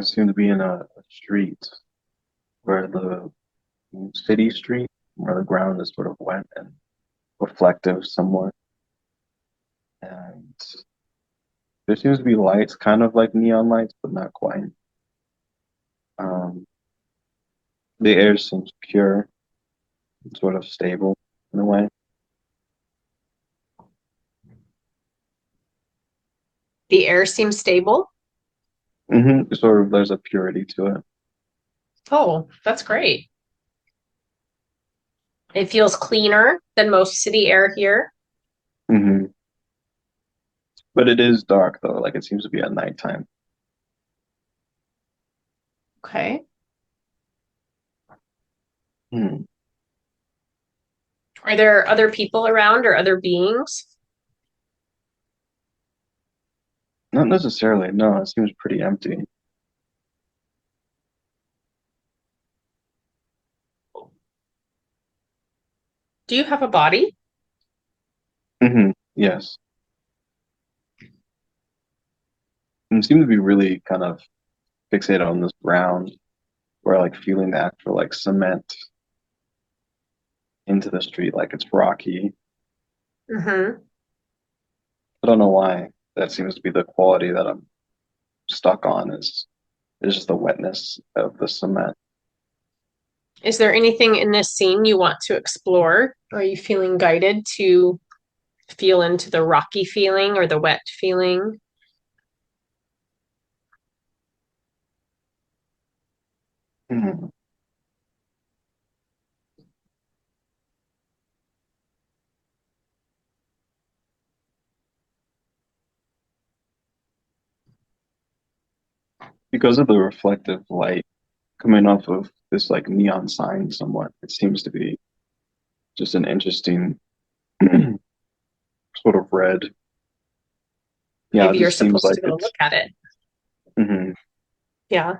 Seem to be in a street where the city street, where the ground is sort of wet and reflective somewhat. And there seems to be lights, kind of like neon lights, but not quite. Um, the air seems pure, and sort of stable in a way. The air seems stable. Sort of, there's a purity to it. Oh, that's great. It feels cleaner than most city air here. hmm But it is dark though, like it seems to be at nighttime. Okay. Hmm. Are there other people around or other beings? Not necessarily, no, it seems pretty empty. Do you have a body? Yes. And seem to be really kind of fixated on this ground, where like feeling the actual like cement into the street, like it's rocky. Mm-hmm. I don't know why that seems to be the quality that I'm stuck on is just the wetness of the cement. Is there anything in this scene you want to explore? Are you feeling guided to feel into the rocky feeling or the wet feeling? Hmm. Because of the reflective light coming off of this like neon sign somewhat, it seems to be just an interesting sort of red. Yeah, it Maybe you're just seems supposed like to go it's look at it. mhm, Yeah.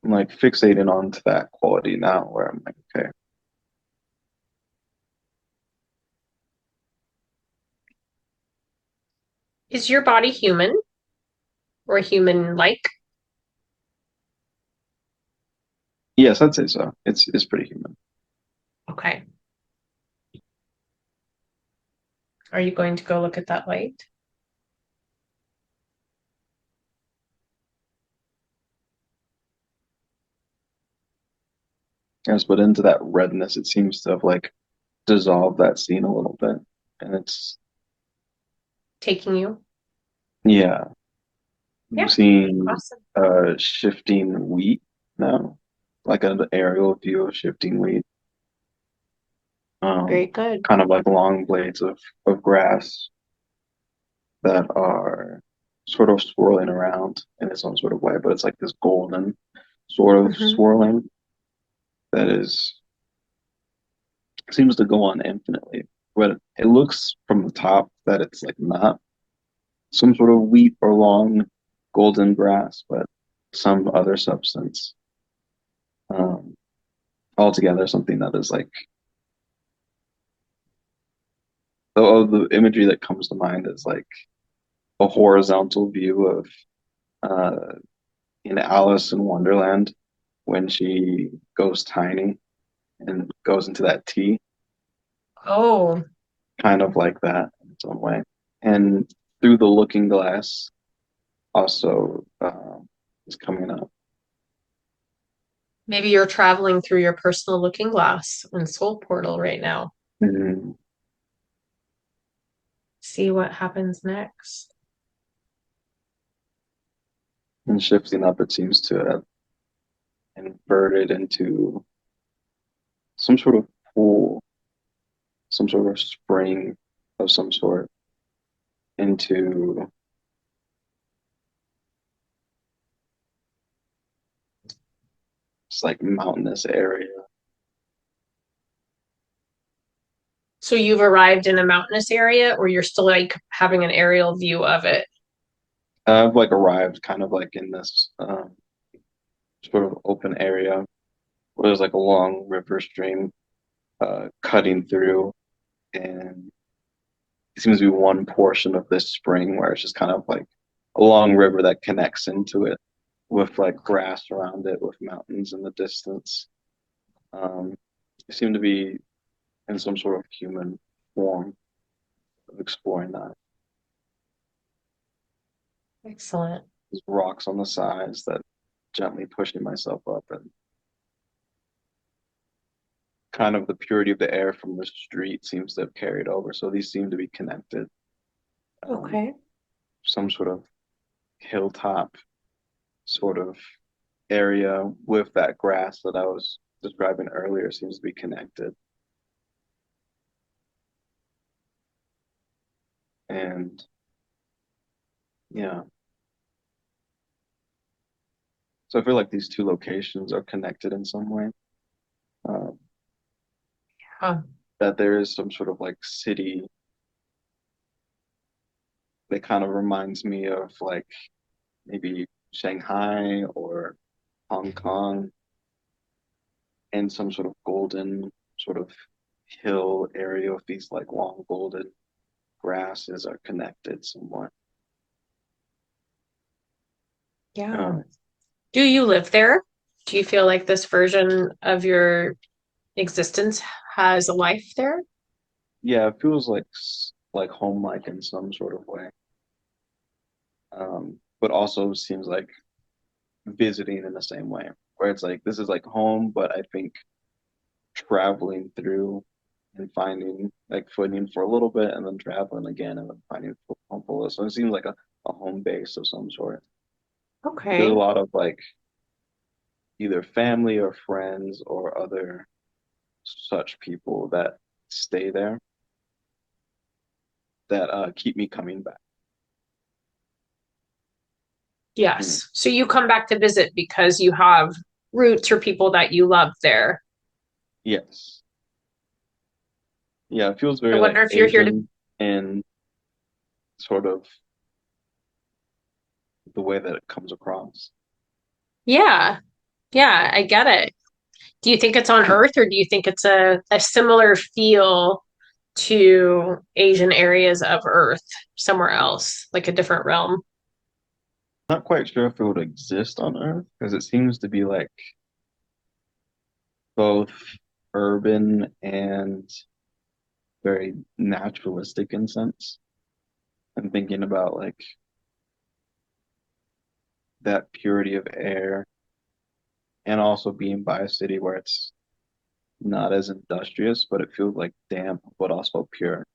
I'm like fixating onto that quality now where I'm like, okay. Is your body human or human-like? Yes, I'd say so. It's pretty human. Okay. Are you going to go look at that light? Yes, but into that redness, it seems to have like dissolved that scene a little bit. And it's Taking you? yeah, I'm Yeah. seeing Awesome. shifting wheat now, like an aerial view of shifting wheat. Very Um, good. Kind of like long blades of grass that are sort of swirling around in its own sort of way, but it's like this golden sort of Hmm. swirling that is seems to go on infinitely. But it looks from the top that it's like not some sort of wheat or long golden grass, but some other substance. Um, Altogether, something that is like the imagery that comes to mind is like a horizontal view of uh, in Alice in Wonderland when she goes tiny and goes into that tea, Oh, kind of like that in its own way. And through the looking glass, also is coming up. maybe you're traveling through your personal looking glass and soul portal right now. Mhm. See what happens next. And shifting up, it seems to have inverted into some sort of pool, some sort of spring of some sort into this like mountainous area. So you've arrived in a mountainous area, or you're still like having an aerial view of it? I've like arrived kind of like in this sort of open area where there's like a long river stream cutting through, and it seems to be one portion of this spring where it's just kind of like a long river that connects into it with like grass around it, with mountains in the distance. Um, I seem to be in some sort of human form of exploring that. Excellent. There's rocks on the sides that gently pushing myself up, and kind of the purity of the air from the street seems to have carried over. So these seem to be connected. Um, Okay. some sort of hilltop sort of area with that grass that I was describing earlier seems to be connected. And yeah, so I feel like these two locations are connected in some way. Um, Huh. that there is some sort of like city that kind of reminds me of like maybe Shanghai or Hong Kong, and some sort of golden sort of hill area with these like long golden grasses are connected somewhat. Yeah. Um, Do you live there? Do you feel like this version of your existence has a life there? yeah, it feels like like home-like in some sort of way. But also seems like visiting in the same way, where it's like this is like home, but I think traveling through and finding like footing for a little bit and then traveling again and then finding home full. So it seems like a home base of some sort. There's a Okay. lot of like either family or friends or other such people that stay there that keep me coming back. Mm, Yes. So you come back to visit because you have roots or people that you love there. yes. Yeah, it feels I very like wonder if you're here to, Asian in sort of the way that it comes across. yeah, yeah, I get it. Do you think it's on Earth or do you think it's a similar feel to Asian areas of Earth somewhere else, like a different realm? Not quite sure if it would exist on Earth because it seems to be like both urban and very naturalistic in sense. I'm thinking about like that purity of air and also being by a city where it's not as industrious, but it feels like damp, but also pure.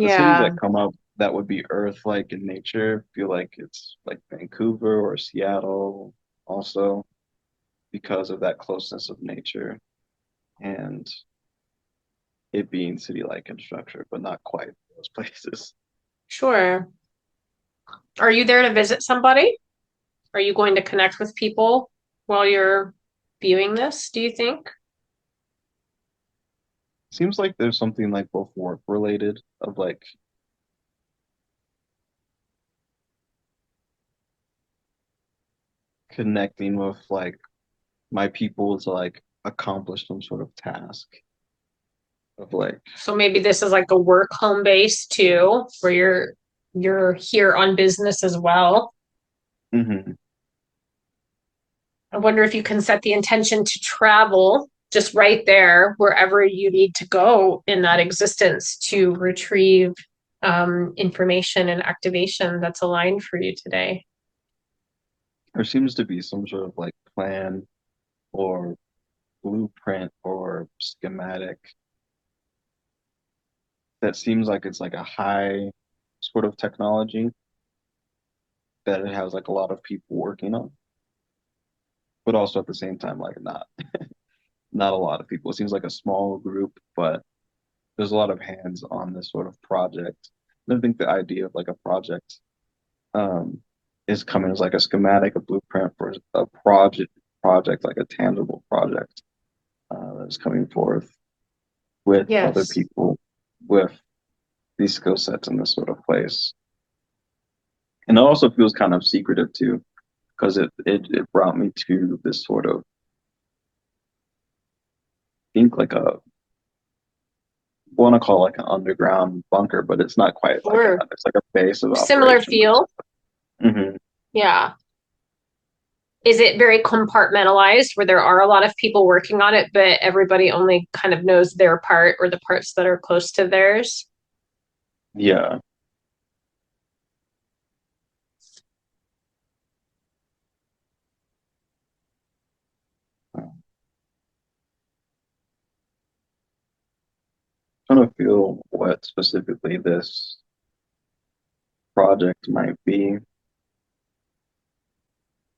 The cities that Yeah, come up that would be Earth-like in nature feel like it's like Vancouver or Seattle, also because of that closeness of nature and it being city-like in structure, but not quite those places. sure. Are you there to visit somebody? Are you going to connect with people while you're viewing this, do you think? Seems like there's something like both work related of like connecting with like my people to like accomplish some sort of task of like So maybe this is like a work home base too, where you're here on business as well. mhm. I wonder if you can set the intention to travel just right there, wherever you need to go in that existence to retrieve information and activation that's aligned for you today. There seems to be some sort of like plan or blueprint or schematic that seems like it's like a high sort of technology that it has like a lot of people working on, but also at the same time like not a lot of people. It seems like a small group, but there's a lot of hands on this sort of project. And I think the idea of like a project um, is coming as like a schematic, a blueprint for a project like a tangible project that's coming forth with other Yes, people with these skill sets in this sort of place. And it also feels kind of secretive too, because it brought me to this sort of, I think like want to call it like an underground bunker, but it's not quite like Sure. that. It's like a base of Similar operations. feel. Hmm. Yeah. Is it very compartmentalized where there are a lot of people working on it, but everybody only kind of knows their part or the parts that are close to theirs? Yeah. I'm trying to feel what specifically this project might be.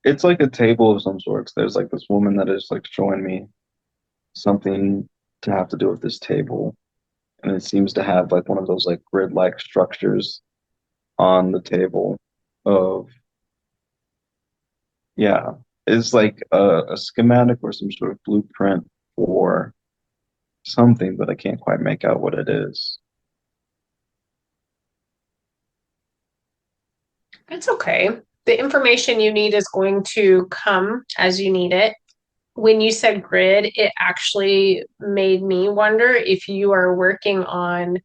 It's like a table of some sorts. There's like this woman that is like showing me something to have to do with this table. And it seems to have like one of those like grid-like structures on the table of, yeah, it's like a schematic or some sort of blueprint for something, but I can't quite make out what it is. It's okay. The information you need is going to come as you need it. When you said grid, it actually made me wonder if you are working on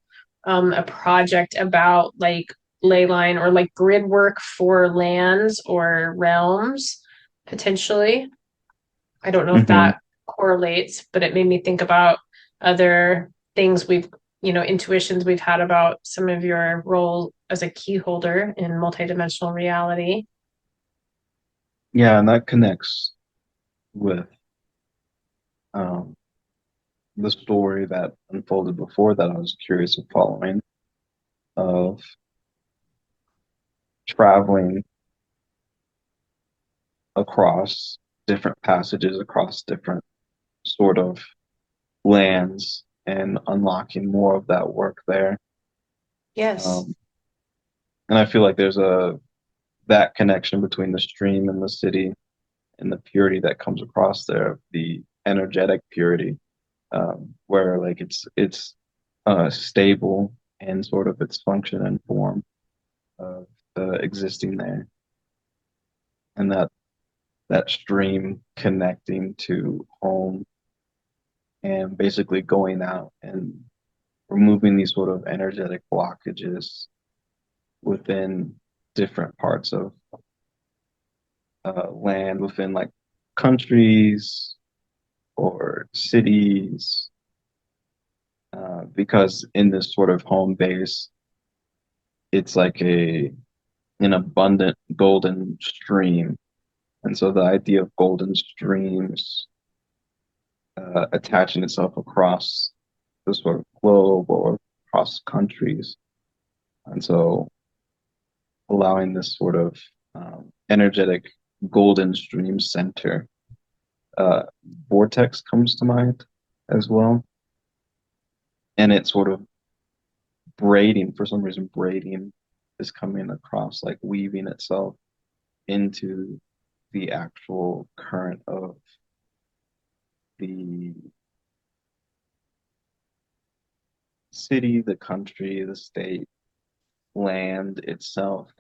a project about like ley line or like grid work for lands or realms, potentially. I don't know if Hmm. that correlates, but it made me think about other things intuitions we've had about some of your role as a key holder in multidimensional reality. Yeah, and that connects with um, the story that unfolded before that I was curious of following, of traveling across different passages, across different sort of lands, and unlocking more of that work there. Yes. Um, and I feel like there's a that connection between the stream and the city and the purity that comes across there, the energetic purity, where like it's stable and sort of its function and form of existing there, and that stream connecting to home and basically going out and removing these sort of energetic blockages within different parts of land, within like countries or cities, because in this sort of home base, it's like an abundant golden stream. And so the idea of golden streams attaching itself across the sort of globe or across countries. And so allowing this sort of energetic golden stream center uh, vortex comes to mind as well. And it's sort of braiding, for some reason, braiding is coming across, like weaving itself into the actual current of the city, the country, the state, land itself,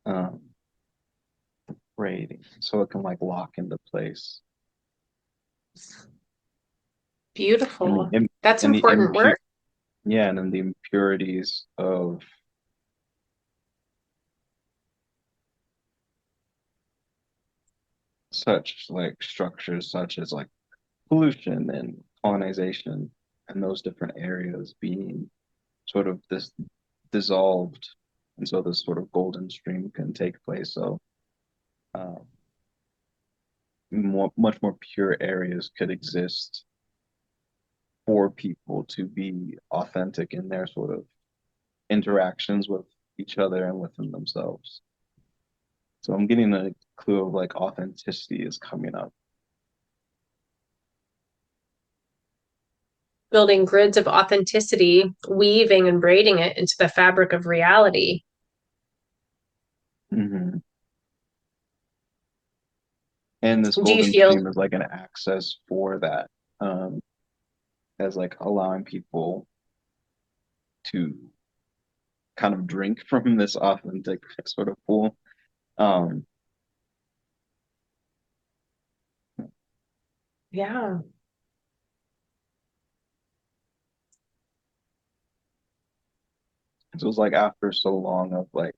um, braiding, so it can like lock into place. And Beautiful. the That's and the important work. yeah, and then the impurities of such like structures, such as like pollution and colonization, and those different areas being sort of this dissolved, and so this sort of golden stream can take place. So uh, much more pure areas could exist for people to be authentic in their sort of interactions with each other and within themselves. So I'm getting a clue of like authenticity is coming up. Building grids of authenticity, weaving and braiding it into the fabric of reality. Hmm. And this Do you golden feel, stream is like an access for that, um, as like allowing people to kind of drink from this authentic sort of pool. Um, yeah, it was like after so long of like,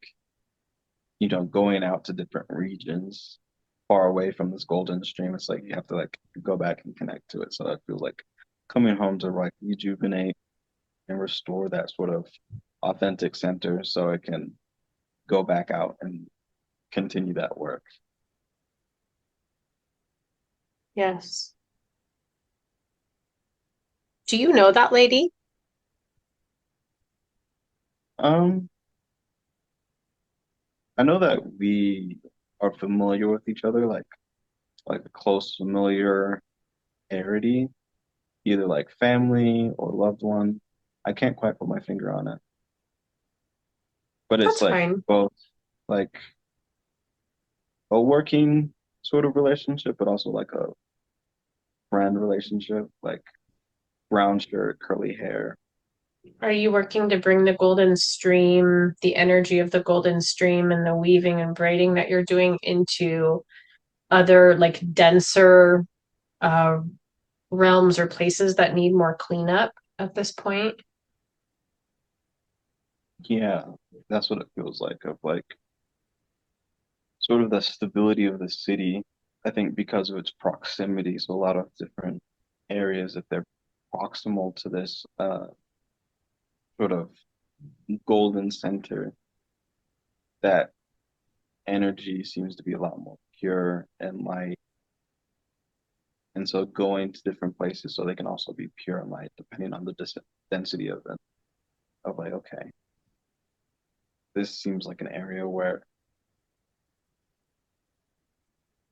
going out to different regions far away from this golden stream, it's like you have to like go back and connect to it. So it feels like coming home to like rejuvenate and restore that sort of authentic center so it can go back out and continue that work. Yes. Do you know that lady? Um, I know that we are familiar with each other, like a close familiarity, either like family or loved one. I can't quite put my finger on it, but it's That's like fine. both like a working sort of relationship, but also like a friend relationship, like brown shirt, curly hair. Are you working to bring the golden stream, the energy of the golden stream and the weaving and braiding that you're doing into other like denser uh, realms or places that need more cleanup at this point? Yeah, that's what it feels like of like sort of the stability of the city. I think because of its proximity, so a lot of different areas, if they're proximal to this sort of golden center, that energy seems to be a lot more pure and light. And so going to different places so they can also be pure and light, depending on the density of it. Of like, okay, this seems like an area where,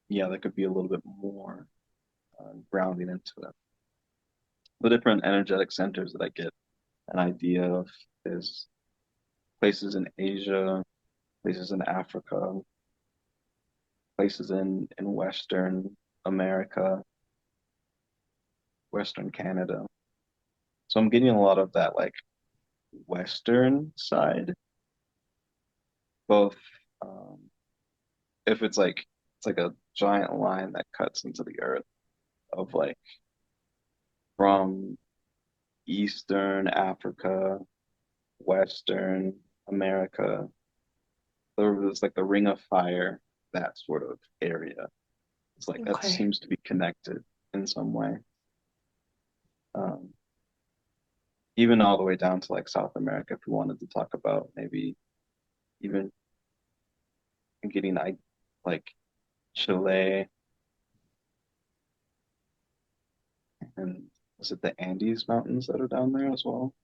yeah, there could be a little bit more grounding into it. The different energetic centers that I get an idea of is places in Asia, places in Africa, places in Western America, Western Canada. So I'm getting a lot of that like Western side, both um, if it's like a giant line that cuts into the earth of like from Eastern Africa, Western America. There's like the Ring of Fire, that sort of area. It's like that Okay. seems to be connected in some way. Um, Even all the way down to like South America, if we wanted to talk about maybe even getting like Chile and was it the Andes Mountains that are down there as well?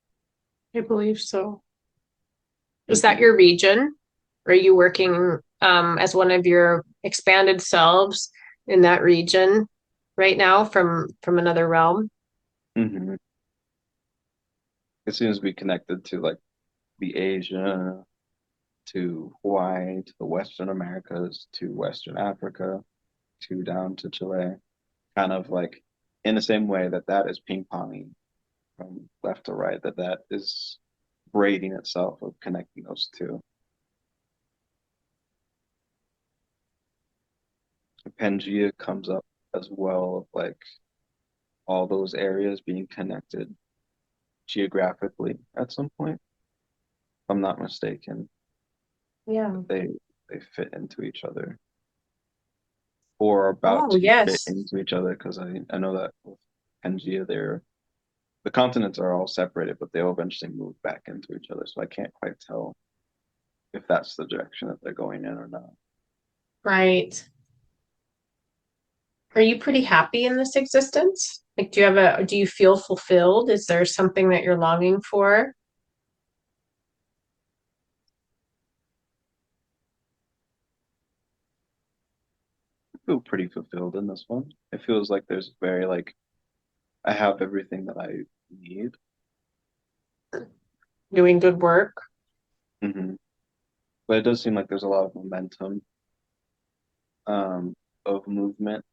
I believe so. Is that Hmm. your region? Are you working as one of your expanded selves in that region right now from another realm? Hmm. It seems to be connected to like the Asia, to Hawaii, to the Western Americas, to Western Africa, to down to Chile, kind of like in the same way that that is ping ponging from left to right, that that is braiding itself of connecting those two. Pangea comes up as well, of like all those areas being connected geographically at some point, if I'm not mistaken, Yeah. that they fit into each other or are about Oh, to fit yes. into each other because I know that with Pangea they're the continents are all separated, but they'll eventually move back into each other. So I can't quite tell if that's the direction that they're going in or not. Right. Are you pretty happy in this existence? Like, do you feel fulfilled? Is there something that you're longing for? I feel pretty fulfilled in this one. It feels like there's very like I have everything that I need. Doing good work? Hmm. But it does seem like there's a lot of momentum, um, of movement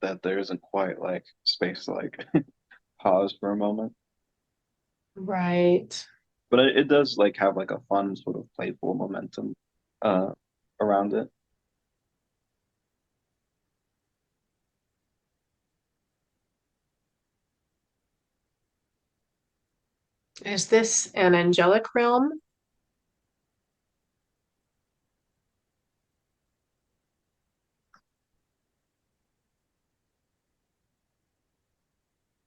that there isn't quite like space to like pause for a moment. Right. But it does like have like a fun sort of playful momentum uh around it. Is this an angelic realm?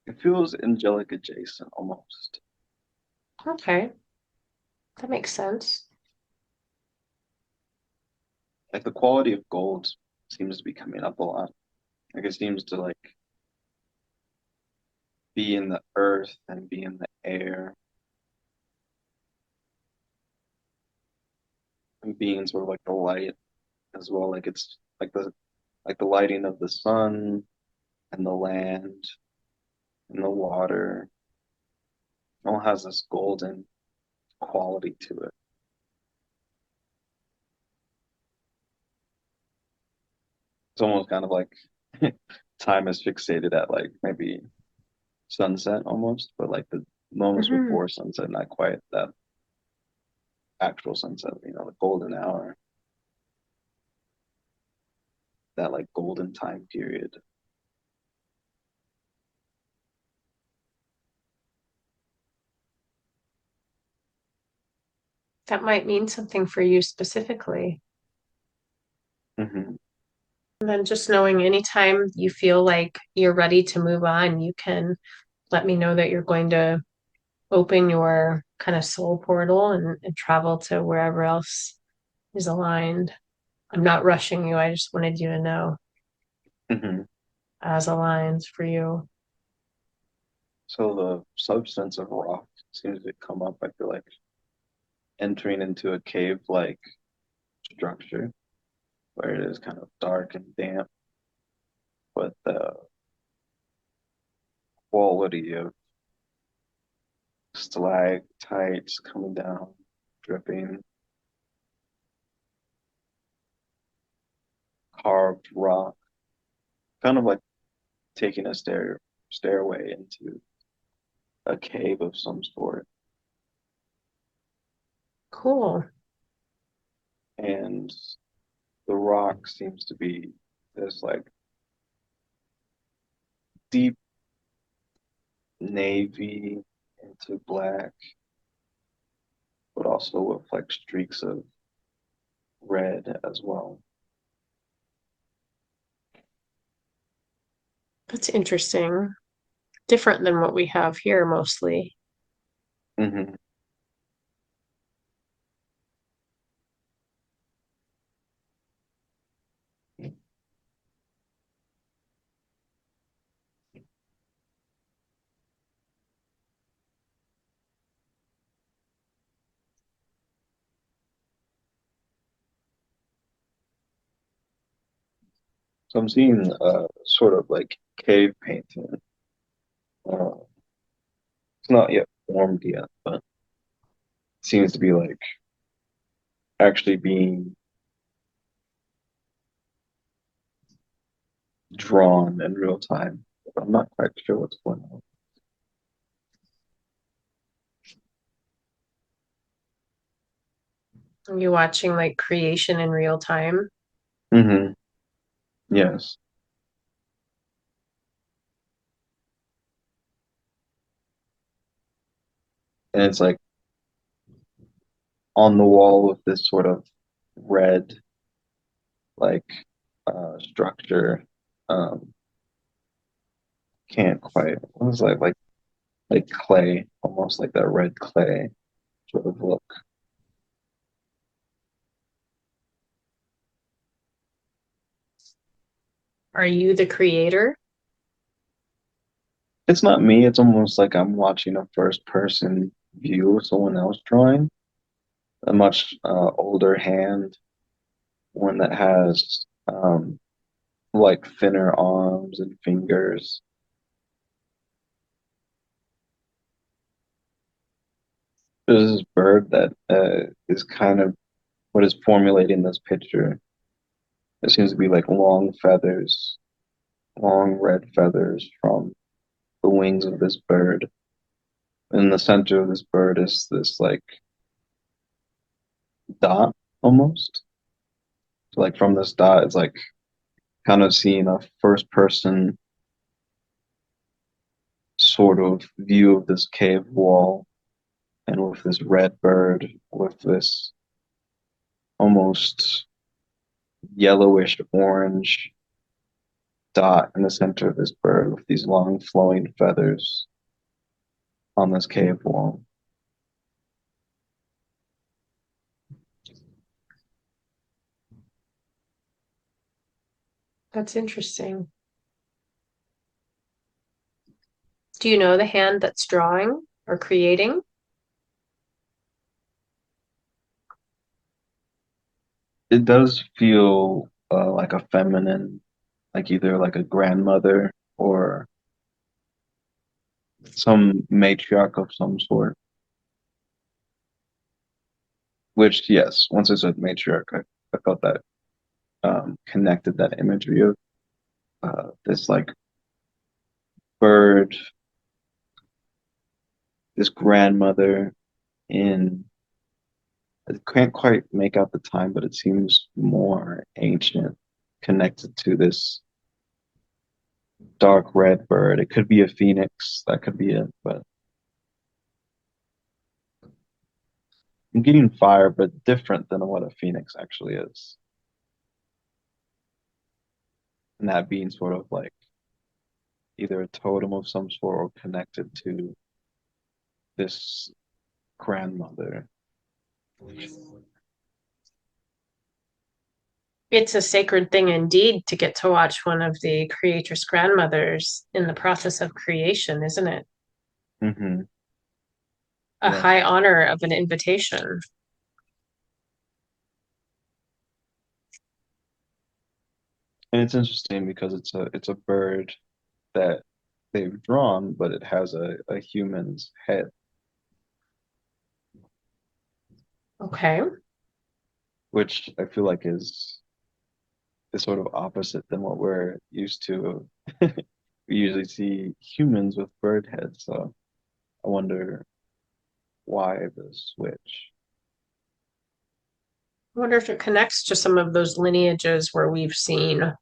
It feels angelic adjacent almost. Okay, that makes sense. Like the quality of gold seems to be coming up a lot. Like it seems to like be in the earth and be in the air and be in sort of like the light as well. Like it's like the lighting of the sun and the land and the water. It all has this golden quality to it. It's almost kind of like time is fixated at like maybe sunset almost, but like the moments Hmm. before sunset, not quite that actual sunset, the golden hour, that like golden time period. That might mean something for you specifically. Hmm. And then just knowing anytime you feel like you're ready to move on, you can let me know that you're going to open your kind of soul portal and travel to wherever else is aligned. I'm not rushing you. I just wanted you to know Hmm. as aligns for you. So the substance of rock seems to come up, I feel like entering into a cave-like structure where it is kind of dark and damp, but the quality of stalactites coming down, dripping, carved rock, kind of like taking a stairway into a cave of some sort. Cool. And the rock seems to be this like deep navy into black, but also with like streaks of red as well. That's interesting. Different than what we have here mostly. Hmm. So I'm seeing sort of like cave painting. Uh, it's not yet formed yet, but it seems to be like actually being drawn in real time. I'm not quite sure what's going on. Are you watching like creation in real time? Hmm. Yes. And it's like on the wall with this sort of red like structure. Um, can't quite. What was like clay, almost like that red clay sort of look. Are you the creator? It's not me. It's almost like I'm watching a first person view of someone else drawing. A much older hand, one that has like thinner arms and fingers. There's this bird that is kind of what is formulating this picture. It seems to be like long feathers, long red feathers from the wings of this bird. In the center of this bird is this like dot almost. So like from this dot, it's like kind of seeing a first person sort of view of this cave wall. and with this red bird with this almost yellowish orange dot in the center of this bird with these long flowing feathers on this cave wall. That's interesting. Do you know the hand that's drawing or creating? It does feel like a feminine, like either like a grandmother or some matriarch of some sort. Which, yes, once I said matriarch, I felt that connected that imagery of this like bird, this grandmother in, I can't quite make out the time, but it seems more ancient, connected to this dark red bird. It could be a phoenix, that could be it, but I'm getting fire, but different than what a phoenix actually is. And that being sort of like either a totem of some sort or connected to this grandmother. It's a sacred thing indeed to get to watch one of the creator's grandmothers in the process of creation, isn't it? Hmm. A Yeah. high honor of an invitation. And it's interesting because it's a bird that they've drawn, but it has a human's head, Okay. which I feel like is sort of opposite than what we're used to. We usually see humans with bird heads, so I wonder why the switch. I wonder if it connects to some of those lineages where we've seen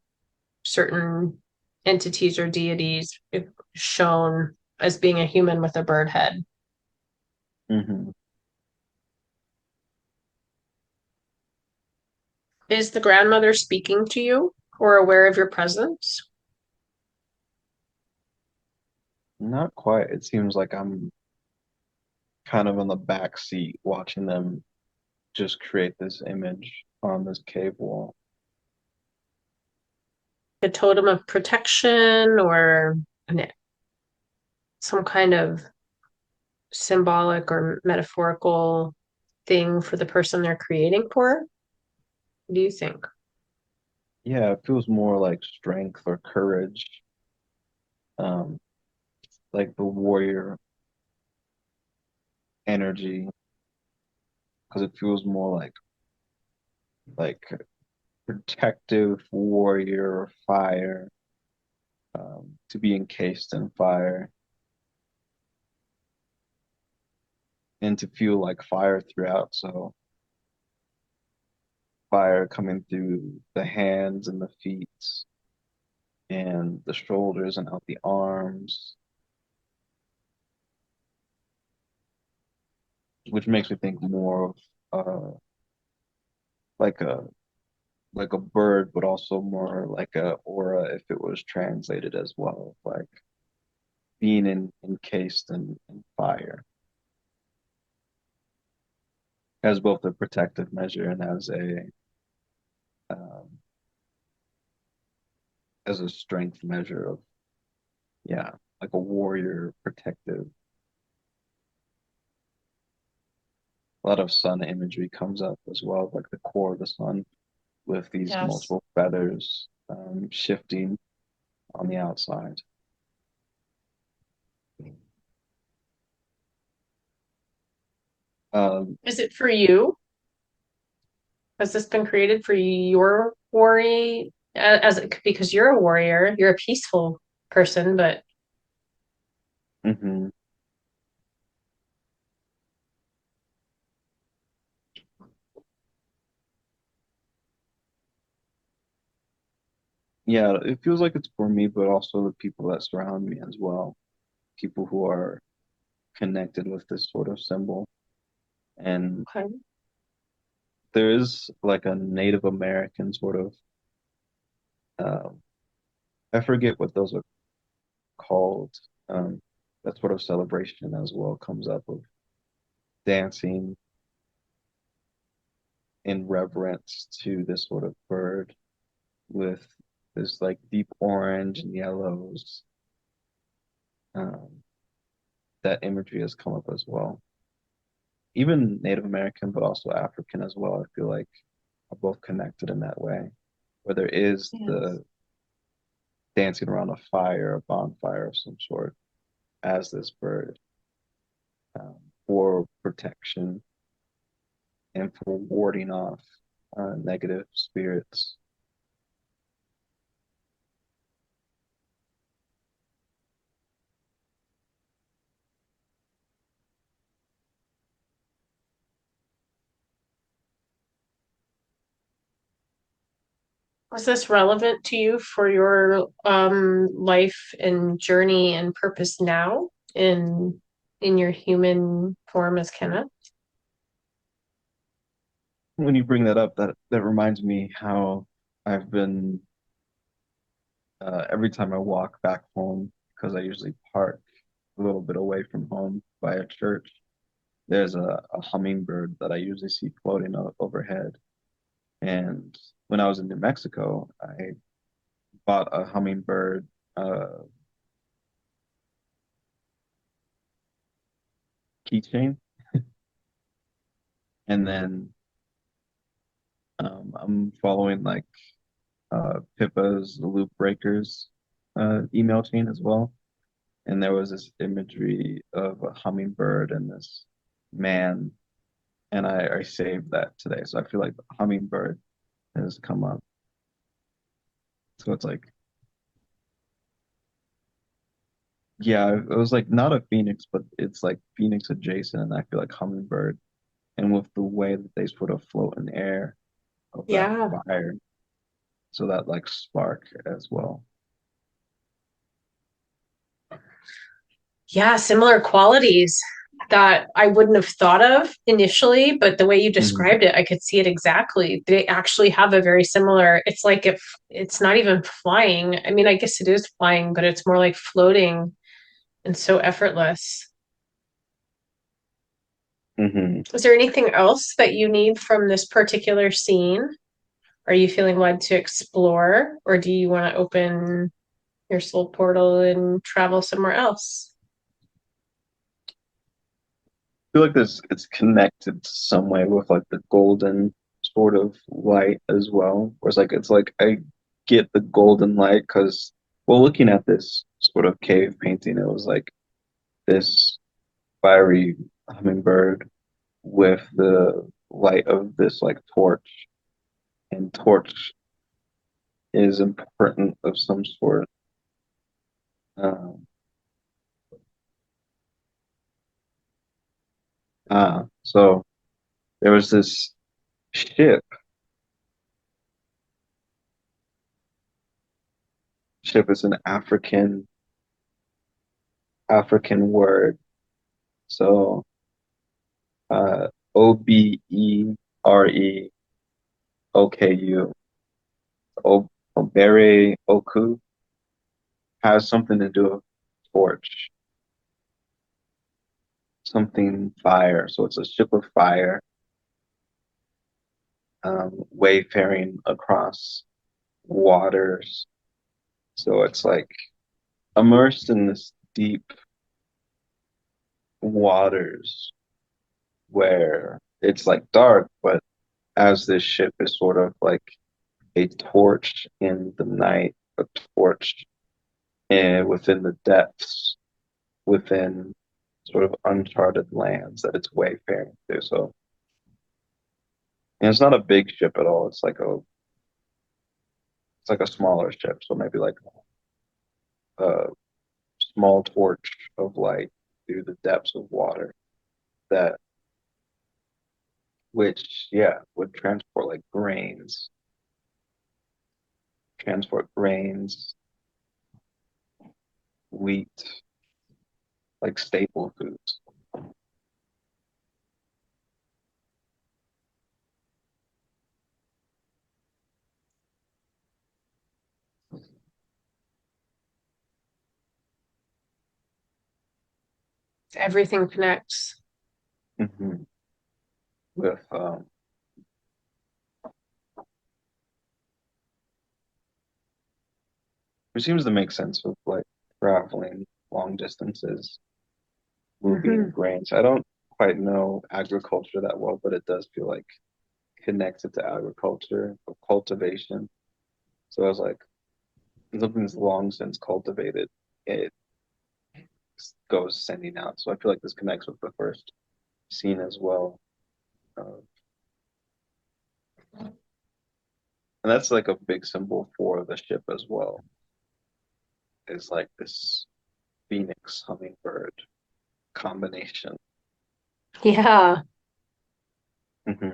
certain entities or deities shown as being a human with a bird head. Hmm. Is the grandmother speaking to you or aware of your presence? Not quite. It seems like I'm kind of on the back seat watching them just create this image on this cave wall. A totem of protection or some kind of symbolic or metaphorical thing for the person they're creating for? What do you think? Yeah, it feels more like strength or courage, um, like the warrior energy, because it feels more like protective warrior or fire, to be encased in fire and to feel like fire throughout. So fire coming through the hands and the feet and the shoulders and out the arms, which makes me think more of like a like a bird, but also more like a aura if it was translated as well, like being encased in fire as both a protective measure and um, as a strength measure of, yeah, like a warrior protective. A lot of sun imagery comes up as well, like the core of the sun with these Yes. multiple feathers shifting on the outside. Um, Is it for you? Has this been created for your warrior as because you're a warrior, you're a peaceful person, but mhm. Yeah, it feels like it's for me, but also the people that surround me as well. People who are connected with this sort of symbol. And Okay. there is like a Native American sort of, um, I forget what those are called. Um, that sort of celebration as well comes up of dancing in reverence to this sort of bird with this like deep orange and yellows. Um, that imagery has come up as well. Even Native American, but also African as well. I feel like are both connected in that way, where there is Yes. the dancing around a fire, a bonfire of some sort, as this bird, um, for protection and for warding off negative spirits. Was this relevant to you for your life and journey and purpose now in your human form as Kenneth? When you bring that up, that reminds me how I've been every time I walk back home, because I usually park a little bit away from home by a church. There's a hummingbird that I usually see floating overhead. And when I was in New Mexico, I bought a hummingbird uh, keychain, and then I'm following like Pippa's Loop Breakers email chain as well. And there was this imagery of a hummingbird and this man, and I saved that today. So I feel like the hummingbird has come up. So it's like, yeah, it was like not a phoenix, but it's like phoenix adjacent, and I feel like hummingbird. And with the way that they sort of float in air of that Yeah. fire, so that like spark as well. Yeah, similar qualities that I wouldn't have thought of initially, but the way you Hmm. described it, I could see it exactly. They actually have a very similar, it's like if it's not even flying. I mean, I guess it is flying, but it's more like floating and so effortless. Hmm. Is there anything else that you need from this particular scene? Are you feeling led to explore, or do you want to open your soul portal and travel somewhere else? Feel like this it's connected some way with like the golden sort of light as well. Whereas like it's like I get the golden light because well, looking at this sort of cave painting, it was like this fiery hummingbird with the light of this like torch, and torch is important of some sort. Um, so there was this ship. Ship is an African word. So Obereoku, Obere Oku has something to do with torch, something fire. So it's a ship of fire, wayfaring across waters. So it's like immersed in this deep waters where it's like dark, but as this ship is sort of like a torch in the night, a torch and within the depths, within sort of uncharted lands that it's wayfaring to. So, and it's not a big ship at all. It's like a smaller ship. So maybe like a small torch of light through the depths of water that, which, yeah, would transport grains, wheat, like staple foods. Everything connects. hmm with which seems to make sense with like traveling long distances, moving Hmm. grains. I don't quite know agriculture that well, but it does feel like connected to agriculture or cultivation. So I was like, something's long since cultivated, it goes sending out. So I feel like this connects with the first scene as well. Uh, and that's like a big symbol for the ship as well. Is like this phoenix hummingbird combination. Yeah. hmm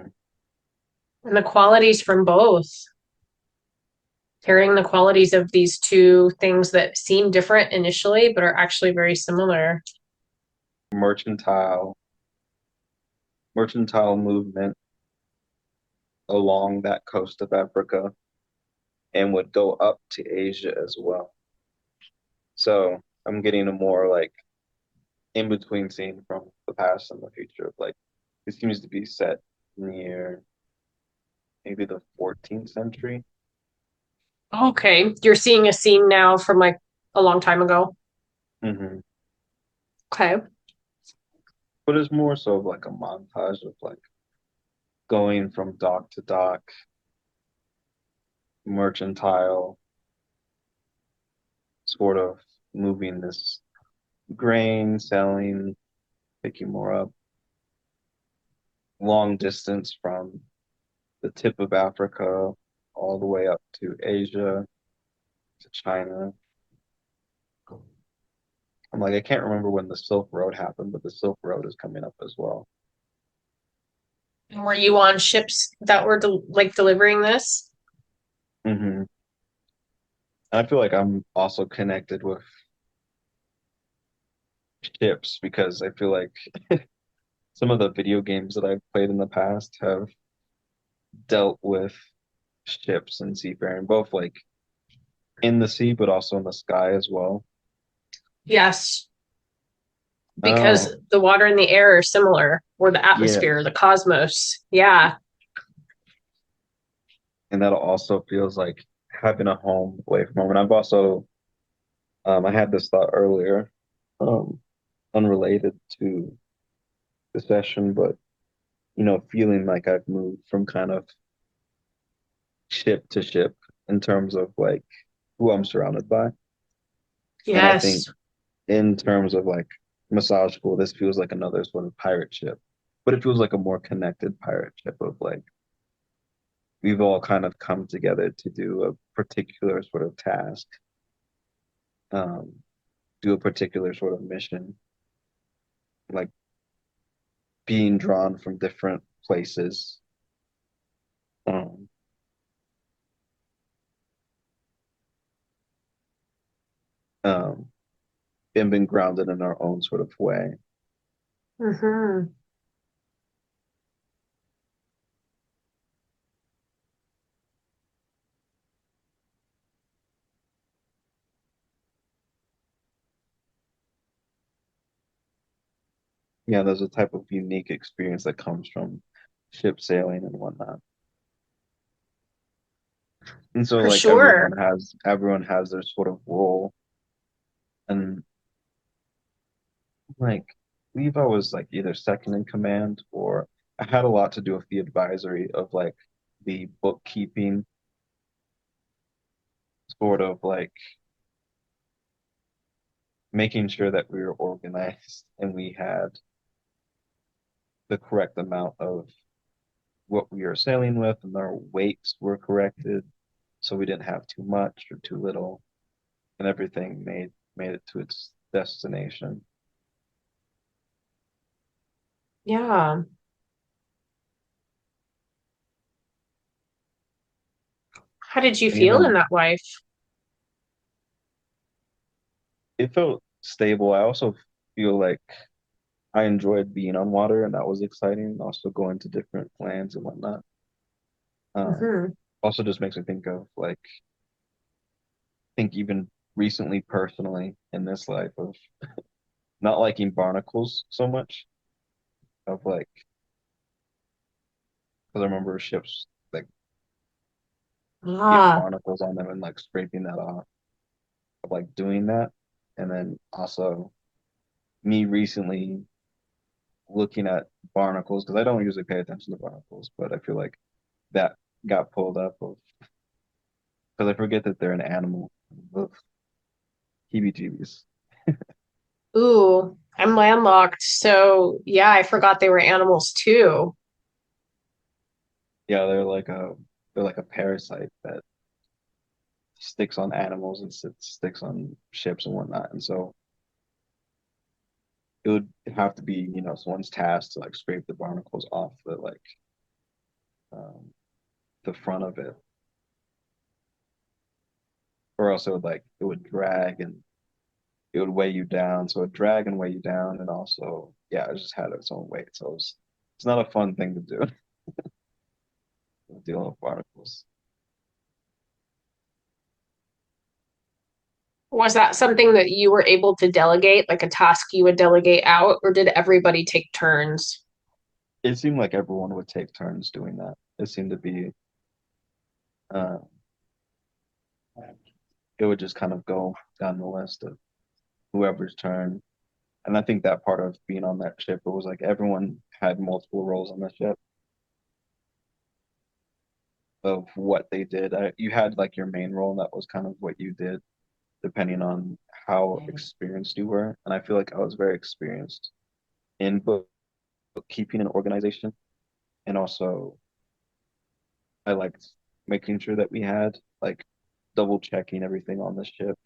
And the qualities from both, carrying the qualities of these two things that seem different initially, but are actually very similar. Mercantile, mercantile movement along that coast of Africa and would go up to Asia as well. So I'm getting a more like in between scene from the past and the future. Like it seems to be set near maybe the 14th century. Okay. You're seeing a scene now from like a long time ago. hmm Okay. But it's more so of like a montage of like going from dock to dock, mercantile, sort of moving this grain, selling, picking more up, long distance from the tip of Africa all the way up to Asia, to China. I'm like, I can't remember when the Silk Road happened, but the Silk Road is coming up as well. And were you on ships that were like delivering this? And I feel like I'm also connected with ships because I feel like some of the video games that I've played in the past have dealt with ships and seafaring, both like in the sea, but also in the sky as well. Yes, because Oh, the water and the air are similar, or the yeah. atmosphere, the cosmos. Yeah. And that also feels like having a home away from home. And I've also, I had this thought earlier, um, unrelated to the session, but feeling like I've moved from kind of ship to ship in terms of like who I'm surrounded by. And I think Yes. in terms of like massage school, this feels like another sort of pirate ship, but it feels like a more connected pirate ship of like we've all kind of come together to do a particular sort of task, um, do a particular sort of mission, like being drawn from different places, um, um, and been grounded in our own sort of way. Hmm. Yeah, there's a type of unique experience that comes from ship sailing and whatnot. And so For like sure. everyone has their sort of role. And like Levi was like either second in command or I had a lot to do with the advisory of like the bookkeeping, sort of like making sure that we were organized and we had the correct amount of what we were sailing with and our weights were corrected so we didn't have too much or too little and everything made it to its destination. Yeah. How did you And feel in even that life? it felt stable. I also feel like I enjoyed being on water and that was exciting. Also going to different lands and whatnot. Um, Hmm. Also just makes me think of like think even recently personally in this life of not liking barnacles so much of like because I remember ships like get Ah, barnacles on them and like scraping that off of like doing that. And then also me recently looking at barnacles because I don't usually pay attention to barnacles, but I feel like that got pulled up of because I forget that they're an animal. Ugh, heebie-jeebies. ooh, I'm landlocked. So yeah, I forgot they were animals too. Yeah, they're like a parasite that sticks on animals and sticks on ships and whatnot. And so it would have to be, someone's task to like scrape the barnacles off um, the front of it, or else it would drag and it would weigh you down. So it would drag and weigh you down, and also yeah, it just had its own weight. So it's not a fun thing to do dealing with barnacles. Was that something that you were able to delegate, like a task you would delegate out, or did everybody take turns? It seemed like everyone would take turns doing that. It seemed to be uh, it would just kind of go down the list of whoever's turn. And I think that part of being on that ship, it was like everyone had multiple roles on the ship of what they did. You had like your main role, and that was kind of what you did, depending on how experienced you were. And I feel like I was very experienced in bookkeeping and organization. And also, I liked making sure that we had like double checking everything on the ship,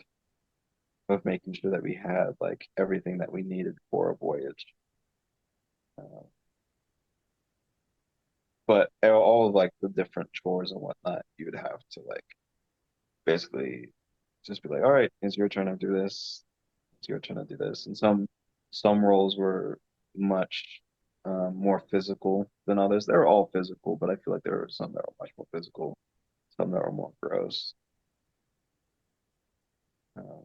of making sure that we had like everything that we needed for a voyage. Uh, but all of like the different chores and whatnot, you would have to like basically just be like, all right, it's your turn to do this. It's your turn to do this. And some roles were much more physical than others. They were all physical, but I feel like there were some that were much more physical, some that were more gross. Um,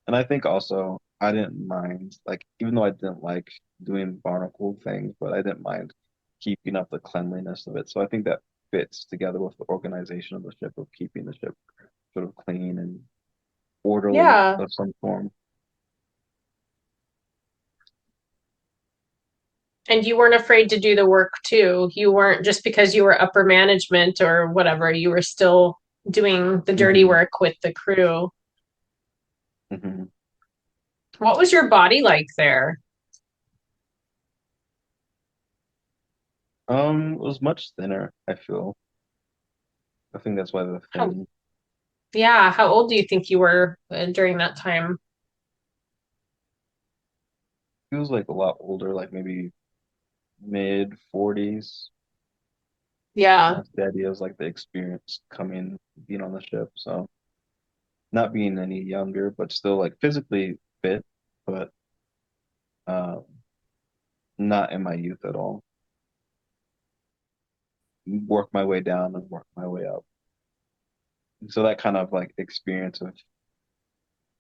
and I think also I didn't mind, like, even though I didn't like doing barnacle things, but I didn't mind keeping up the cleanliness of it. So I think that fits together with the organization of the ship, of keeping the ship sort of clean and orderly Yeah. of some form. And you weren't afraid to do the work too. You weren't just because you were upper management or whatever, you were still doing the dirty Hmm. work with the crew. Hmm. What was your body like there? It was much thinner, I feel. I think that's why the How, thin. yeah, how old do you think you were during that time? He was like a lot older, like maybe mid 40s. Yeah. That's the idea is like the experience coming being on the ship. So not being any younger, but still like physically fit, but um not in my youth at all. Work my way down and work my way up. So that kind of like experience of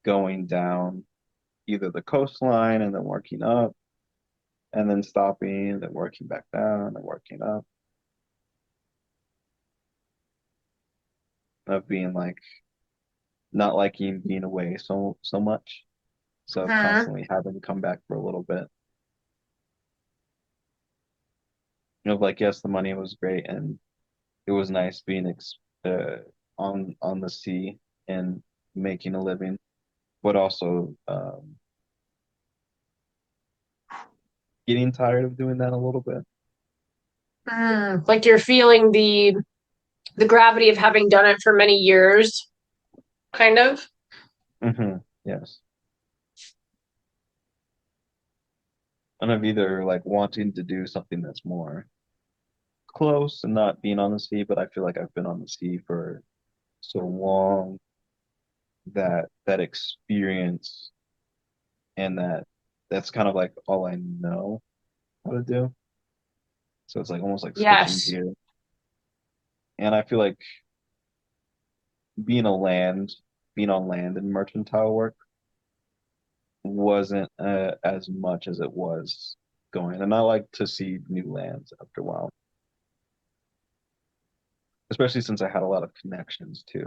going down either the coastline and then working up and then stopping and then working back down and working up of being like not liking being away so much. So Hmm. constantly having to come back for a little bit. Like yes, the money was great and it was nice being on the sea and making a living, but also getting tired of doing that a little bit. Like you're feeling the gravity of having done it for many years, kind of. Yes. And of either like wanting to do something that's more close and not being on the sea, but I feel like I've been on the sea for so long that that experience and that's kind of like all I know how to do. So it's like almost like switching Yes. gear. And I feel like being a land, being on land in mercantile work wasn't as much as it was going. And I like to see new lands after a while, especially since I had a lot of connections too.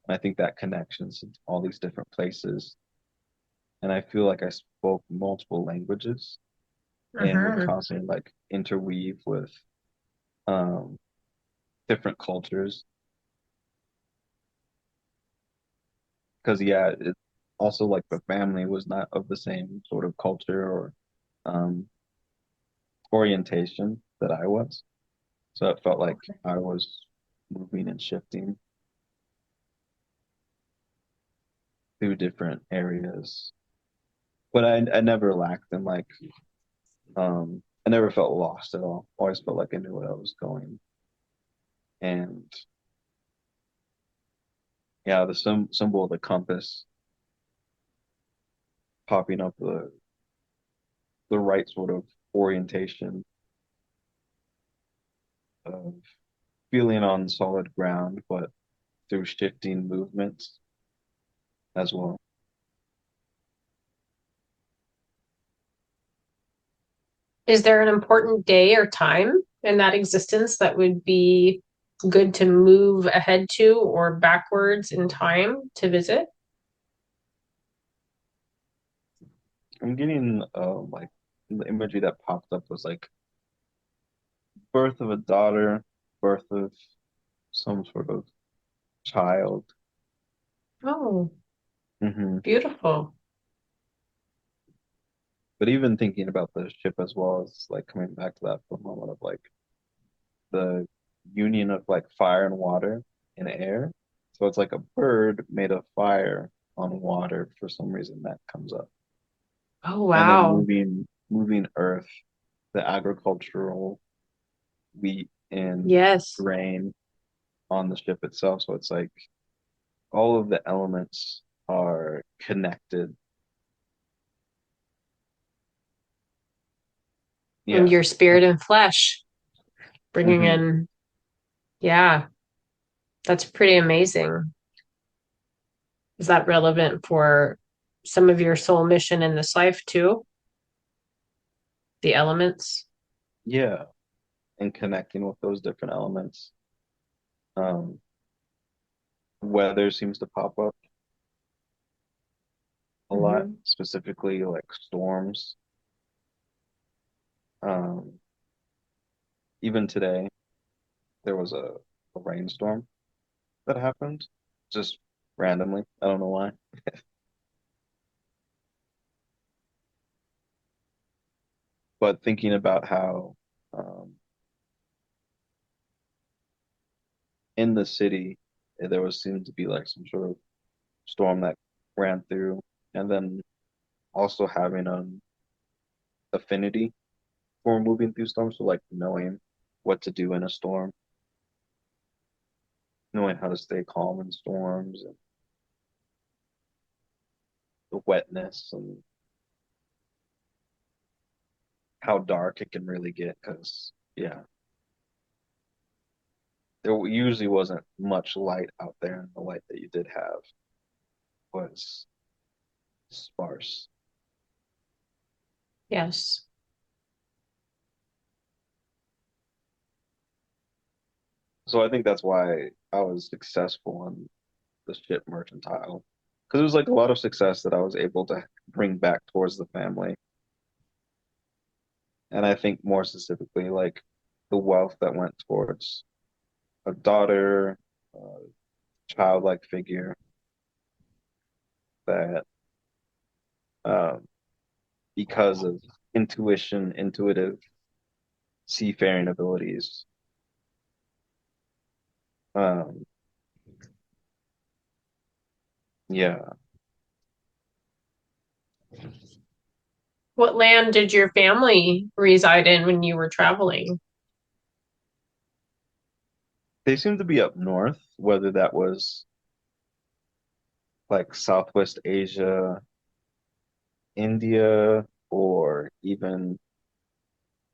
And I think that connections to all these different places, and I feel like I spoke multiple languages and would Hmm. constantly like interweave with um different cultures. Because yeah, it also like the family was not of the same sort of culture or um orientation that I was. So it felt like I was moving and shifting through different areas. But I never lacked in like I never felt lost at all. Always felt like I knew where I was going. And yeah, the symbol of the compass popping up the right sort of orientation of feeling on solid ground, but through shifting movements as well. Is there an important day or time in that existence that would be good to move ahead to or backwards in time to visit? I'm getting like the imagery that popped up was like birth of a daughter, birth of some sort of child. Oh, Hmm. beautiful. But even thinking about the ship as well as like coming back to that for a moment of like the union of like fire and water and air. So it's like a bird made of fire on water for some reason that comes up. Oh, And then wow. moving earth, the agricultural wheat and Yes. grain on the ship itself. So it's like all of the elements are connected. And Yeah. your spirit and flesh bringing Hmm. in, yeah, that's pretty amazing. Is that relevant for some of your soul mission in this life too? The elements? Yeah. And connecting with those different elements. Um, weather seems to pop up a lot, Hmm. specifically like storms. Um, even today, there was a rainstorm that happened just randomly. I don't know why. But thinking about how um, in the city there was seemed to be like some sort of storm that ran through, and then also having an affinity for moving through storms, so like knowing what to do in a storm, knowing how to stay calm in storms, and the wetness and how dark it can really get. Because yeah, there usually wasn't much light out there, and the light that you did have was sparse. Yes. So I think that's why I was successful on the ship mercantile, because it was like a lot of success that I was able to bring back towards the family. And I think more specifically, like the wealth that went towards a daughter, a childlike figure that, um, because of intuitive seafaring abilities, um, yeah, What land did your family reside in when you were traveling? they seem to be up north, whether that was like Southwest Asia, India, or even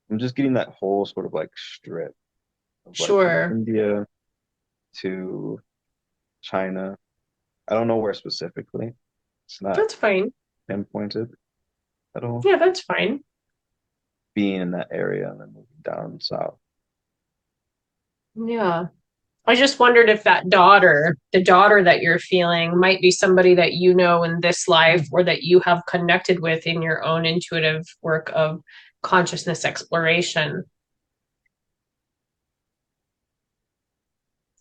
I'm just getting that whole sort of like strip of like from Sure. India to China. I don't know where specifically. It's not That's fine. pinpoint it at all. Yeah, that's fine. Being in that area and then moving down south. Yeah. I just wondered if that daughter, the daughter that you're feeling, might be somebody that you know in this life or that you have connected with in your own intuitive work of consciousness exploration.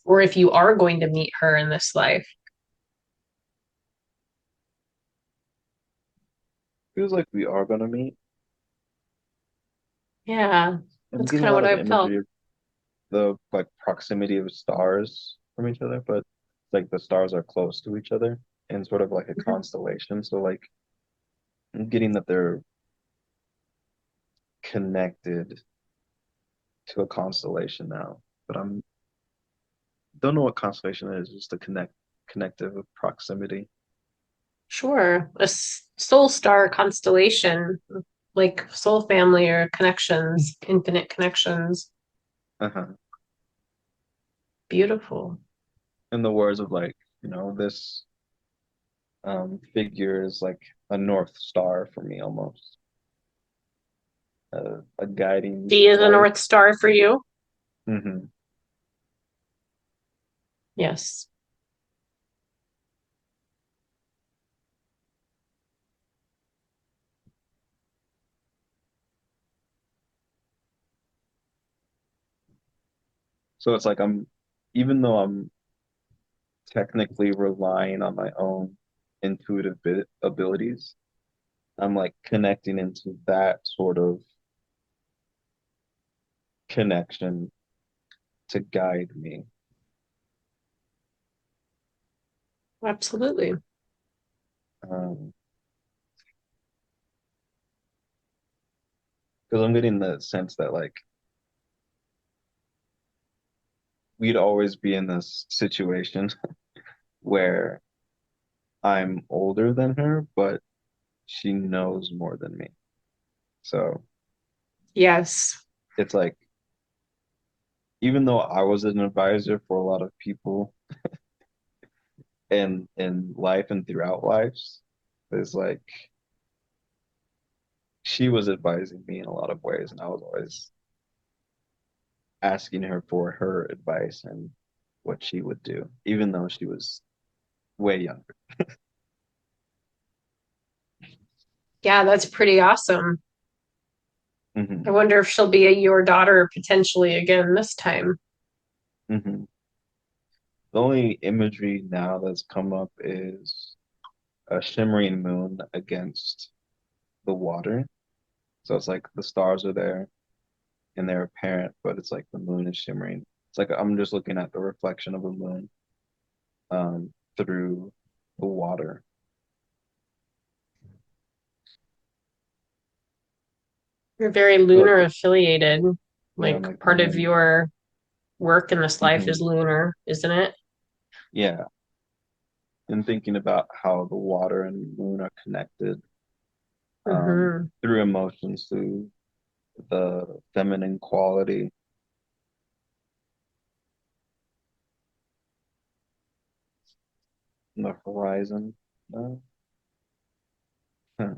Or if you are going to meet her in this life. Feels like we are gonna meet. Yeah, I'm that's getting kind a of lot what of I felt. imagery of the like proximity of stars from each other, but like the stars are close to each other in sort of like a Mhm. constellation. So like I'm getting that they're connected to a constellation now, but I'm don't know what constellation it is, just a connective of proximity. Sure. Soul star constellation, like soul family or connections, infinite connections. Uh-huh. Beautiful. In the words of like, this figure is like a north star for me almost, a guiding She is a light. North Star for you. Hmm. Yes. So it's like even though I'm technically relying on my own intuitive abilities, I'm like connecting into that sort of connection to guide me. Absolutely. Um, because I'm getting the sense that like we'd always be in this situation where I'm older than her, but she knows more than me. So Yes. it's like, even though I was an advisor for a lot of people in life and throughout lives, it's like she was advising me in a lot of ways, and I was always asking her for her advice and what she would do, even though she was way younger. Yeah, that's pretty awesome. I Hmm. wonder if she'll be your daughter potentially again this time. Hmm. The only imagery now that's come up is a shimmering moon against the water. So it's like the stars are there and they're apparent, but it's like the moon is shimmering. It's like I'm just looking at the reflection of a moon through the water. You're very I feel like lunar affiliated. yeah, I'm Like like part of your work in this life is hmm lunar, isn't it? yeah, and thinking about how the water and moon are connected Hmm. through emotions, through the feminine quality, and the horizon. Uh, huh.